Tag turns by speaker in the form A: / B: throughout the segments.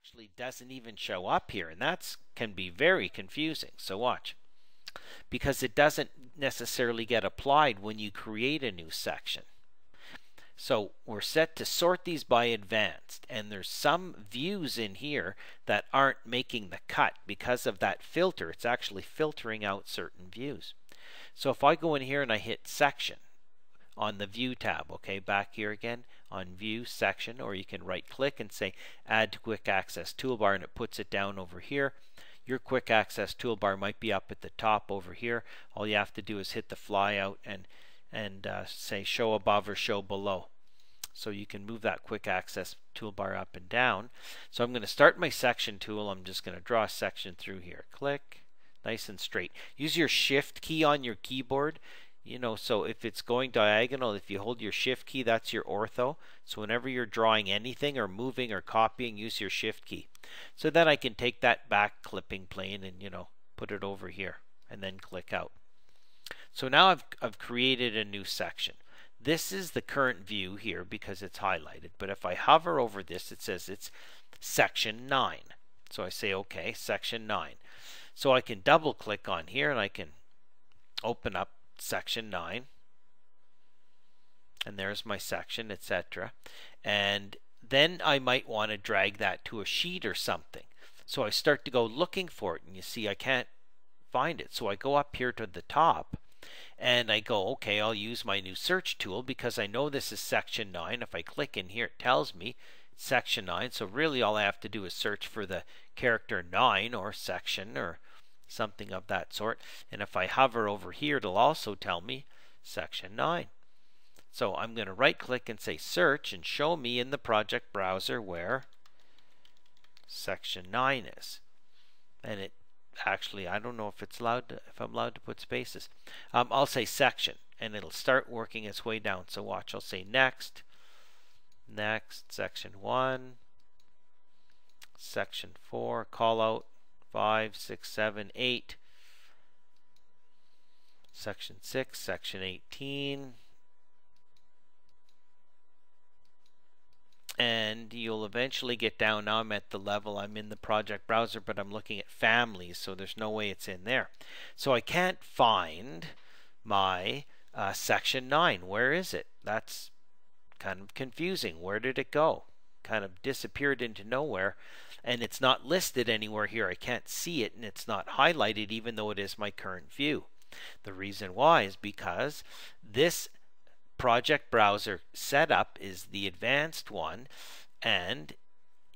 A: actually doesn't even show up here, and that can be very confusing. So watch. Because it doesn't necessarily get applied when you create a new section. So we're set to sort these by advanced, and there's some views in here that aren't making the cut because of that filter. It's actually filtering out certain views. So if I go in here and I hit section on the view tab, okay, back here again on view section, or you can right click and say add to quick access toolbar, and it puts it down over here. Your quick access toolbar might be up at the top over here. All you have to do is hit the fly out and say show above or show below. So you can move that quick access toolbar up and down. So I'm going to start my section tool. I'm just going to draw a section through here. Click, nice and straight. Use your shift key on your keyboard. You know, so if it's going diagonal, if you hold your shift key, that's your ortho. So whenever you're drawing anything or moving or copying, use your shift key. So then I can take that back clipping plane and, you know, put it over here and then click out. So now I've created a new section. This is the current view here because it's highlighted. But if I hover over this, it says it's section 9. So I say okay, section 9. So I can double click on here and I can open up section 9, and there's my section, etc. And then I might want to drag that to a sheet or something. So I start to go looking for it, and you see I can't find it. So I go up here to the top and I go, okay, I'll use my new search tool because I know this is section 9. If I click in here, it tells me section 9. So really all I have to do is search for the character 9 or section or something of that sort. And if I hover over here, it'll also tell me section 9. So I'm going to right click and say search and show me in the project browser where section 9 is. And it actually, I don't know if it's allowed to, if I'm allowed to put spaces. I'll say section and it'll start working its way down. So watch, I'll say next, next, section 1, section 4, call out 5, 6, 7, 8, section 6, section 18, and you'll eventually get down. Now I'm at the level, I'm in the project browser, but I'm looking at families, so there's no way it's in there. So I can't find my section 9. Where is it? That's kind of confusing. Where did it go? Kind of disappeared into nowhere, and it's not listed anywhere here. I can't see it, and it's not highlighted even though it is my current view. The reason why is because this project browser setup is the advanced one, and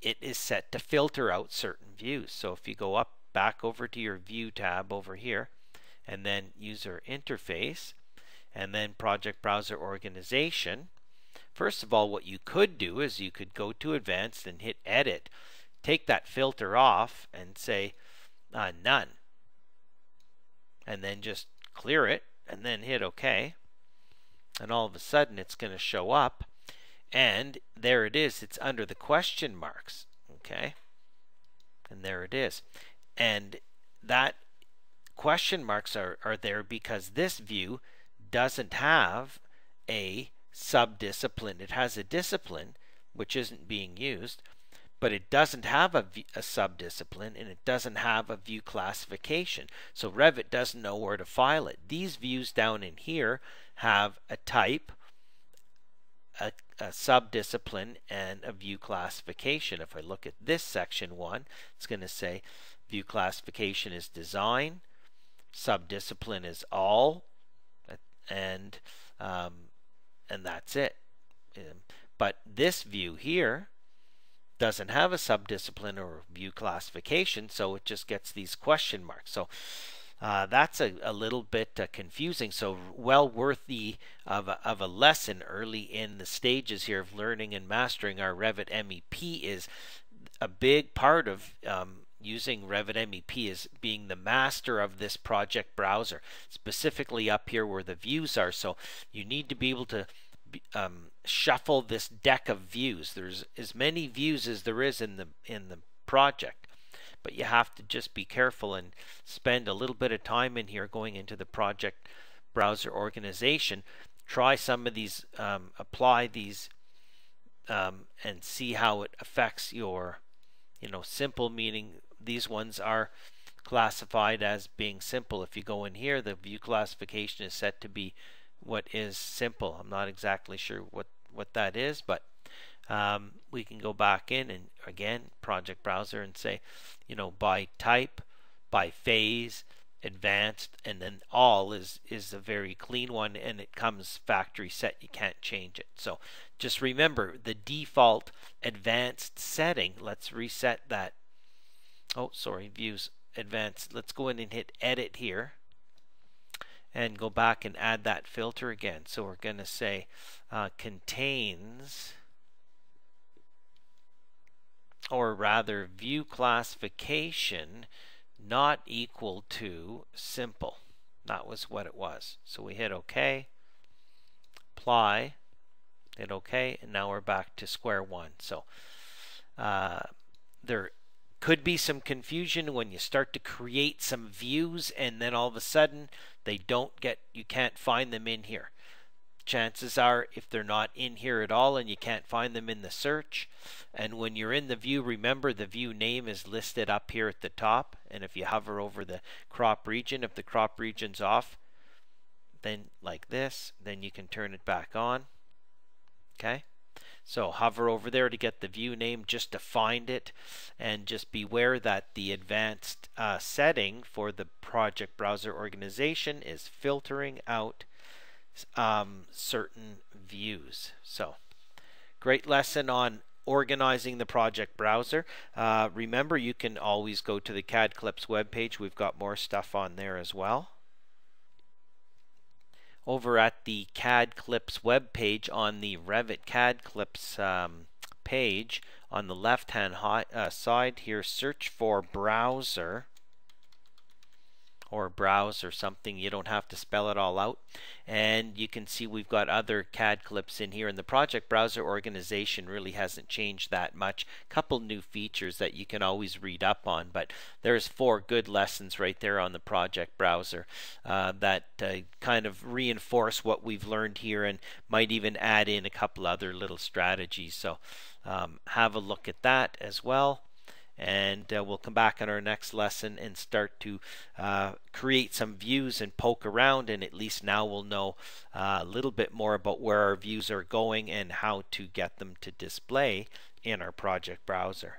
A: it is set to filter out certain views. So if you go up back over to your view tab over here and then user interface and then project browser organization, first of all, what you could do is you could go to advanced and hit edit, take that filter off and say none, and then just clear it and then hit OK. And all of a sudden it's going to show up, and there it is. It's under the question marks, okay? And there it is. And that question marks are there because this view doesn't have a subdiscipline. It has a discipline which isn't being used, but it doesn't have a subdiscipline, and it doesn't have a view classification. So Revit doesn't know where to file it. These views down in here have a type, a subdiscipline, and a view classification. If I look at this section 1, it's going to say view classification is design, subdiscipline is all, and that's it. But this view here doesn't have a subdiscipline or view classification, so it just gets these question marks. So that's a little bit confusing. So well worthy of a lesson early in the stages here of learning and mastering our Revit MEP. Is a big part of using Revit MEP is being the master of this project browser, specifically up here where the views are. So you need to be able to shuffle this deck of views. There's as many views as there is in the project, but you have to just be careful and spend a little bit of time in here going into the project browser organization. Try some of these, apply these, and see how it affects your simple meaning these ones are classified as being simple. If you go in here, the view classification is set to be what is simple. I'm not exactly sure what that is, but we can go back in and again project browser and say, by type, by phase, advanced, and then all is a very clean one, and it comes factory set. You can't change it. So just remember the default advanced setting. Let's reset that. Oh, sorry, views advanced. Let's go in and hit edit here and go back and add that filter again. So we're going to say contains, or rather view classification not equal to simple. That was what it was. So we hit OK, apply, hit OK, and now we're back to square one. So there could be some confusion when you start to create some views and then all of a sudden you can't find them in here. Chances are, if they're not in here at all and you can't find them in the search, and when you're in the view, remember the view name is listed up here at the top, and if you hover over the crop region, if the crop region's off, then like this, then you can turn it back on. Okay, so hover over there to get the view name just to find it, and just beware that the advanced setting for the project browser organization is filtering out certain views. So great lesson on organizing the project browser. Remember, you can always go to the CAD Clips webpage. We've got more stuff on there as well. Over at the CAD Clips webpage on the Revit CAD Clips page, on the left hand side here, search for browser or browse or something. You don't have to spell it all out, and you can see we've got other CAD clips in here, and the project browser organization really hasn't changed that much. Couple new features that you can always read up on, but there's 4 good lessons right there on the project browser that kind of reinforce what we've learned here and might even add in a couple other little strategies. So have a look at that as well. And we'll come back on our next lesson and start to create some views and poke around, and at least now we'll know a little bit more about where our views are going and how to get them to display in our project browser.